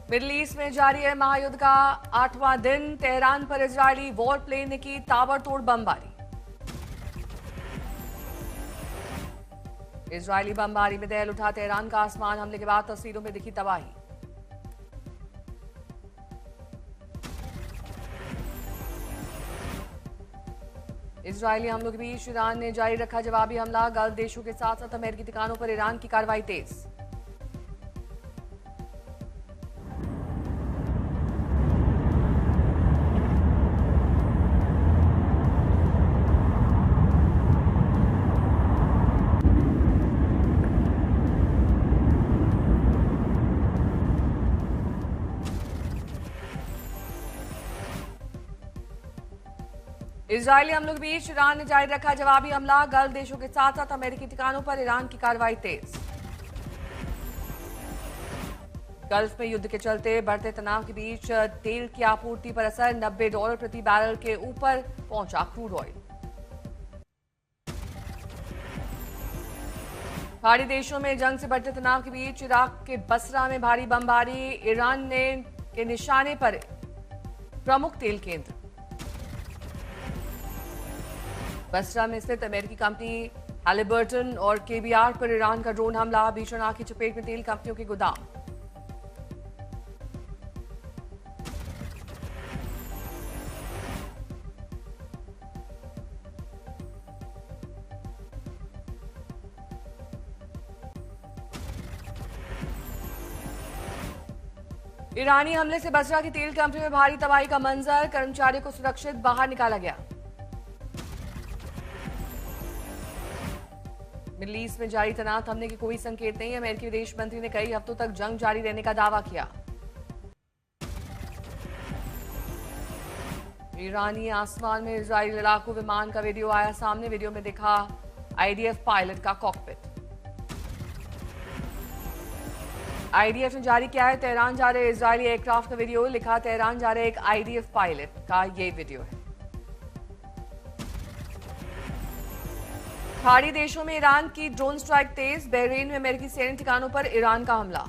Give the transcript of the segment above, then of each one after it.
Middle east में जारी है महायुद्ध का 8वां दिन। तेहरान पर इजरायली वॉर प्लेन ने की ताबड़तोड़ बमबारी। इजरायली बमबारी में दहल उठा तेहरान का आसमान। हमले के बाद तस्वीरों में दिखी तबाही। इजरायली हमलों के बीच ईरान ने जारी रखा जवाबी हमला। गल्फ देशों के साथ साथ अमेरिकी ठिकानों पर ईरान की कार्रवाई तेज। इजरायली हमलों के बीच ईरान ने जारी रखा जवाबी हमला। गल्फ देशों के साथ साथ अमेरिकी ठिकानों पर ईरान की कार्रवाई तेज। गल्फ में युद्ध के चलते बढ़ते तनाव के बीच तेल की आपूर्ति पर असर। $90 प्रति बैरल के ऊपर पहुंचा क्रूड ऑयल। खाड़ी देशों में जंग से बढ़ते तनाव के बीच इराक के बसरा में भारी बमबारी। ईरान ने के निशाने पर प्रमुख तेल केंद्र। बसरा में स्थित अमेरिकी कंपनी हैलिबर्टन और केबीआर पर ईरान का ड्रोन हमला। भीषण आग की चपेट में तेल कंपनियों के गोदाम। ईरानी हमले से बसरा की तेल कंपनी में भारी तबाही का मंजर। कर्मचारियों को सुरक्षित बाहर निकाला गया। मिडल ईस्ट में जारी तनाव थमने के कोई संकेत नहीं। अमेरिकी विदेश मंत्री ने कई हफ्तों तक जंग जारी रहने का दावा किया। ईरानी आसमान में इजरायली लड़ाकू विमान का वीडियो आया सामने। वीडियो में दिखा आईडीएफ पायलट का कॉकपिट। आईडीएफ ने जारी किया है तेहरान जा रहे इजरायली एयरक्राफ्ट का वीडियो। लिखा तेहरान जा रहे एक आईडीएफ पायलट का ये वीडियो है। खाड़ी देशों में ईरान की ड्रोन स्ट्राइक तेज। बहरीन में अमेरिकी सैन्य ठिकानों पर ईरान का हमला।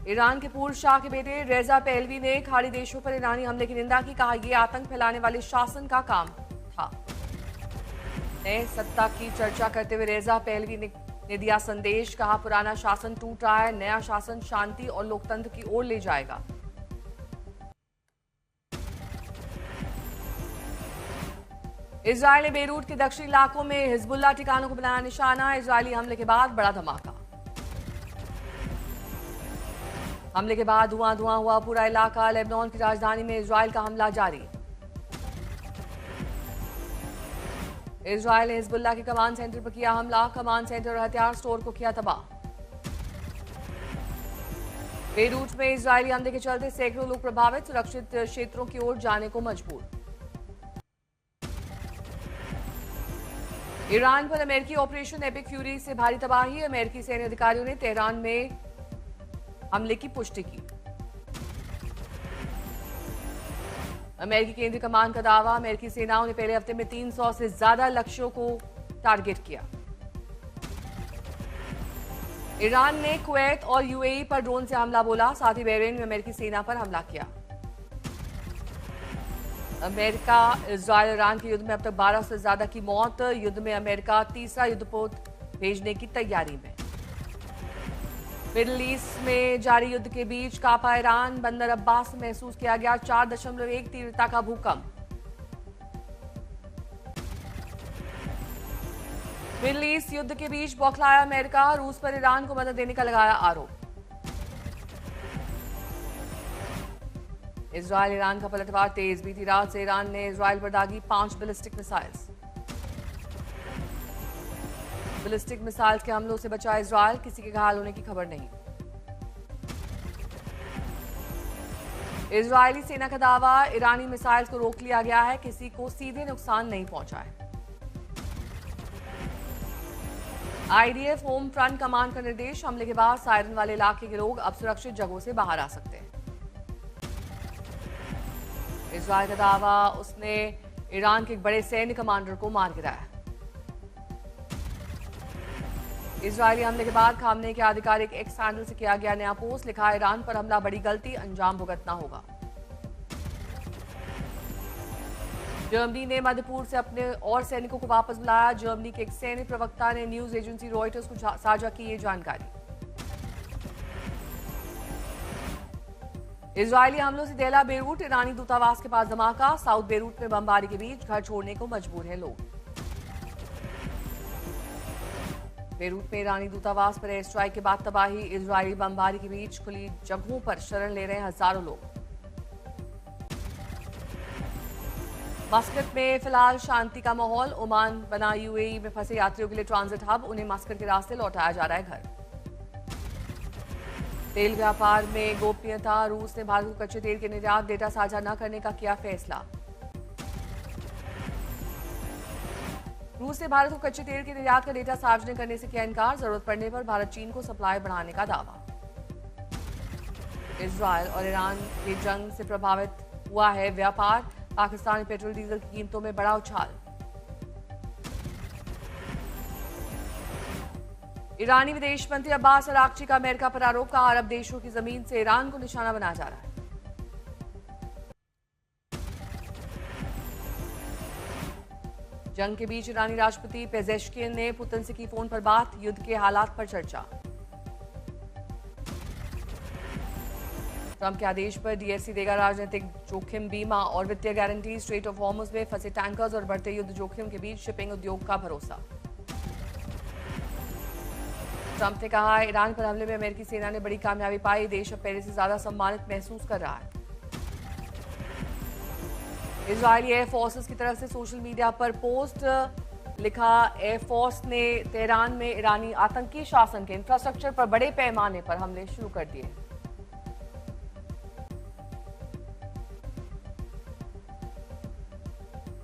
ईरान के पूर्व शाह के बेटे रेजा पहलवी ने खाड़ी देशों पर ईरानी हमले की निंदा की। कहा यह आतंक फैलाने वाले शासन का काम था। नए सत्ता की चर्चा करते हुए रेजा पहलवी ने दिया संदेश। कहा पुराना शासन टूट रहा है, नया शासन शांति और लोकतंत्र की ओर ले जाएगा। इजरायल ने बेरूट के दक्षिणी इलाकों में हिजबुल्लाह ठिकानों को बनाया निशाना। इजरायली हमले के बाद बड़ा धमाका। हमले के बाद धुआं धुआं हुआ पूरा इलाका। लेबनान की राजधानी में इजरायल का हमला जारी। इजरायल ने हिजबुल्लाह के कमांड सेंटर पर किया हमला। कमांड सेंटर और हथियार स्टोर को किया तबाह। बेरूट में इजरायली हमले के चलते सैकड़ों लोग प्रभावित। सुरक्षित क्षेत्रों की ओर जाने को मजबूर। ईरान पर अमेरिकी ऑपरेशन एपिक फ्यूरी से भारी तबाही। अमेरिकी सैन्य अधिकारियों ने तेहरान में हमले की पुष्टि की। अमेरिकी केंद्रीय कमान का दावा। अमेरिकी सेनाओं ने पहले हफ्ते में 300 से ज्यादा लक्ष्यों को टारगेट किया। ईरान ने कुवैत और यूएई पर ड्रोन से हमला बोला। साथ ही बहरीन में अमेरिकी सेना पर हमला किया। अमेरिका इजरायल ईरान के युद्ध में अब तक 12 से ज्यादा की मौत। युद्ध में अमेरिका तीसरा युद्धपोत भेजने की तैयारी में। मिडल ईस्ट में जारी युद्ध के बीच कांपा ईरान। बंदर अब्बास में महसूस किया गया 4.1 तीव्रता का भूकंप। मिडल ईस्ट युद्ध के बीच बौखलाया अमेरिका। रूस पर ईरान को मदद देने का लगाया आरोप। इजरायल ईरान का पलटवार तेज। बीती रात से ईरान ने इजरायल पर दागी 5 बैलिस्टिक मिसाइल्स। बैलिस्टिक मिसाइल्स के हमलों से बचा इजरायल। किसी के घायल होने की खबर नहीं। इजरायली सेना का दावा ईरानी मिसाइल्स को रोक लिया गया है। किसी को सीधे नुकसान नहीं पहुंचा है। आईडीएफ होम फ्रंट कमांड का निर्देश। हमले के बाद सायरन वाले इलाके के लोग अब सुरक्षित जगहों से बाहर आ सकते हैं। इजरायल का दावा उसने ईरान के एक बड़े सैन्य कमांडर को मार गिराया। इजरायली हमले के बाद खामने के आधिकारिक एक्स हैंडल से किया गया नया पोस्ट, लिखा ईरान पर हमला बड़ी गलती, अंजाम भुगतना होगा। जर्मनी ने मध्य पूर्व से अपने और सैनिकों को वापस बुलाया। जर्मनी के एक सैन्य प्रवक्ता ने न्यूज एजेंसी रॉयटर्स को साझा की ये जानकारी। इजरायली हमलों से दहला बेरूट, ईरानी दूतावास के पास धमाका, साउथ बेरूट में बमबारी के बीच घर छोड़ने को मजबूर हैं लोग। बेरूट में ईरानी दूतावास पर एयर स्ट्राइक के बाद तबाही, इजरायली बमबारी के बीच खुली जगहों पर शरण ले रहे हजारों लोग। मस्कट में फिलहाल शांति का माहौल, ओमान बना यूएई में फंसे यात्रियों के लिए ट्रांजिट हब, उन्हें मस्कट के रास्ते लौटाया जा रहा है घर। तेल व्यापार में गोपनीयता, रूस ने भारत को कच्चे तेल के निर्यात डेटा साझा न करने का किया फैसला। रूस ने भारत को कच्चे तेल के निर्यात का डेटा सार्वजनिक करने से किया इनकार, जरूरत पड़ने पर भारत चीन को सप्लाई बढ़ाने का दावा। इजरायल और ईरान की जंग से प्रभावित हुआ है व्यापार, पाकिस्तान में पेट्रोल डीजल की कीमतों में बड़ा उछाल। ईरानी विदेश मंत्री अब्बास अरागची का अमेरिका पर आरोप, का अरब देशों की जमीन से ईरान को निशाना बनाया जा रहा है। जंग के बीच ईरानी राष्ट्रपति पेजेश्किन ने पुतिन से की फोन पर बात, युद्ध के हालात पर चर्चा। ट्रंप के आदेश पर डीएससी देगा राजनीतिक जोखिम बीमा और वित्तीय गारंटी, स्ट्रेट ऑफ हॉर्मुज में फंसे टैंकर्स और बढ़ते युद्ध जोखिम के बीच शिपिंग उद्योग का भरोसा। ट्रंप ने कहा ईरान पर हमले में अमेरिकी सेना ने बड़ी कामयाबी पाई, देश अब पहले से ज्यादा सम्मानित महसूस कर रहा है। इजरायली एयरफोर्सेस की तरफ से सोशल मीडिया पर पोस्ट, लिखा एयरफोर्स ने तेहरान में ईरानी आतंकी शासन के इंफ्रास्ट्रक्चर पर बड़े पैमाने पर हमले शुरू कर दिए।